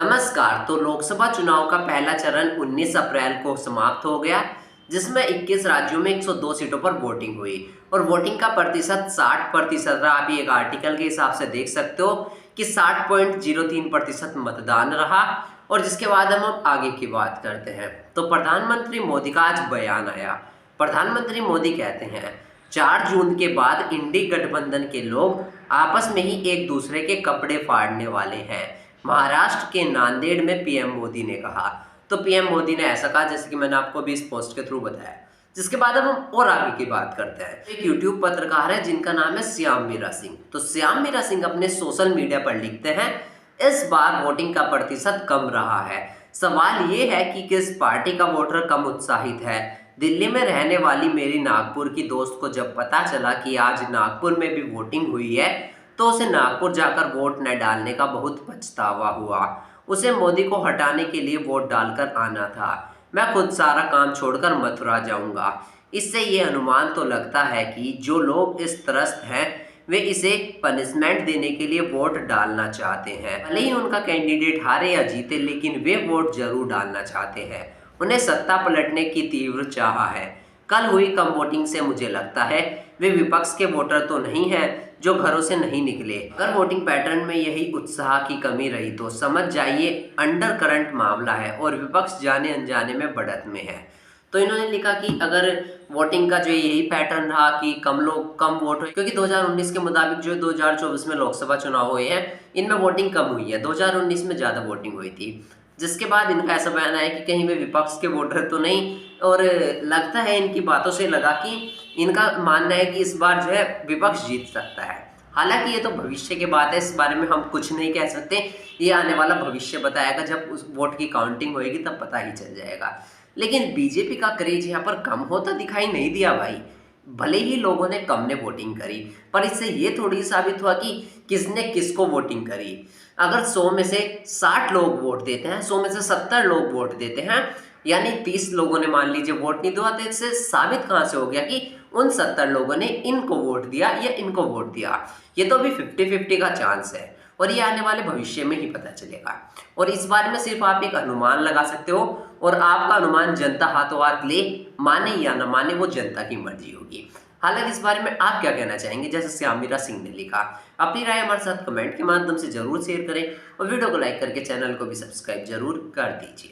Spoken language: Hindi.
नमस्कार। तो लोकसभा चुनाव का पहला चरण 19 अप्रैल को समाप्त हो गया, जिसमें 21 राज्यों में 102 सीटों पर वोटिंग हुई और वोटिंग का प्रतिशत 60% रहा। आप ये एक आर्टिकल के हिसाब से देख सकते हो कि 60.03% मतदान रहा। और जिसके बाद हम आगे की बात करते हैं तो प्रधानमंत्री मोदी का आज बयान आया। प्रधानमंत्री मोदी कहते हैं 4 जून के बाद इंडी गठबंधन के लोग आपस में ही एक दूसरे के कपड़े फाड़ने वाले हैं। महाराष्ट्र के नांदेड़ में पीएम मोदी ने कहा। तो पीएम मोदी ने ऐसा कहा जैसे कि मैंने आपको भी इस पोस्ट के थ्रू बताया। जिसके बाद अब हम और आगे की बात करते हैं। एक यूट्यूब पत्रकार है जिनका नाम है श्याम मीरा सिंह। तो श्याम मीरा सिंह अपने सोशल मीडिया पर लिखते हैं इस बार वोटिंग का प्रतिशत कम रहा है। सवाल ये है कि किस पार्टी का वोटर कम उत्साहित है। दिल्ली में रहने वाली मेरी नागपुर की दोस्त को जब पता चला कि आज नागपुर में भी वोटिंग हुई है तो उसे नागपुर जाकर वोट न डालने का बहुत पछतावा हुआ। उसे मोदी को हटाने के लिए वोट डालकर आना था। मैं खुद सारा काम छोड़कर मथुरा जाऊंगा। इससे ये अनुमान तो लगता है कि जो लोग इस त्रस्त हैं वे इसे पनिशमेंट देने के लिए वोट डालना चाहते हैं। भले ही उनका कैंडिडेट हारे या जीते, लेकिन वे वोट जरूर डालना चाहते हैं। उन्हें सत्ता पलटने की तीव्र चाह है। कल हुई कम वोटिंग से मुझे लगता है वे विपक्ष के वोटर तो नहीं हैं जो घरों से नहीं निकले। अगर वोटिंग पैटर्न में यही उत्साह की कमी रही तो समझ जाइए अंडर करंट मामला है और विपक्ष जाने अनजाने में बढ़त में है। तो इन्होंने लिखा कि अगर वोटिंग का जो यही पैटर्न रहा कि कम लोग कम वोट हुए, क्योंकि 2019 के मुताबिक जो 2024 में लोकसभा चुनाव हुए हैं इनमें वोटिंग कम हुई है। 2019 में ज़्यादा वोटिंग हुई थी। जिसके बाद इनका ऐसा बयान आया कि कहीं वे विपक्ष के वोटर तो नहीं। और लगता है इनकी बातों से लगा कि इनका मानना है कि इस बार जो है विपक्ष जीत सकता है। हालांकि ये तो भविष्य की बात है, इस बारे में हम कुछ नहीं कह सकते। ये आने वाला भविष्य बताएगा, जब उस वोट की काउंटिंग होएगी तब पता ही चल जाएगा। लेकिन बीजेपी का क्रेज यहाँ पर कम होता दिखाई नहीं दिया भाई। भले ही लोगों ने कम ने वोटिंग करी, पर इससे ये थोड़ी साबित हुआ कि किसने किसको वोटिंग करी। अगर 100 में से 60 लोग वोट देते हैं, 100 में से 70 लोग वोट देते हैं, यानी 30 लोगों ने मान लीजिए वोट नहीं दिया, तो इससे साबित कहाँ से हो गया कि उन 70 लोगों ने इनको वोट दिया या इनको वोट दिया। ये तो अभी 50-50 का चांस है और ये आने वाले भविष्य में ही पता चलेगा। और इस बारे में सिर्फ आप एक अनुमान लगा सकते हो और आपका अनुमान जनता हाथों हाथ ले, माने या न माने वो जनता की मर्जी होगी। हालांकि इस बारे में आप क्या कहना चाहेंगे, जैसे श्यामिरा सिंह ने लिखा। अपनी राय हमारे साथ कमेंट के माध्यम से जरूर शेयर करें और वीडियो को लाइक करके चैनल को भी सब्सक्राइब जरूर कर दीजिए।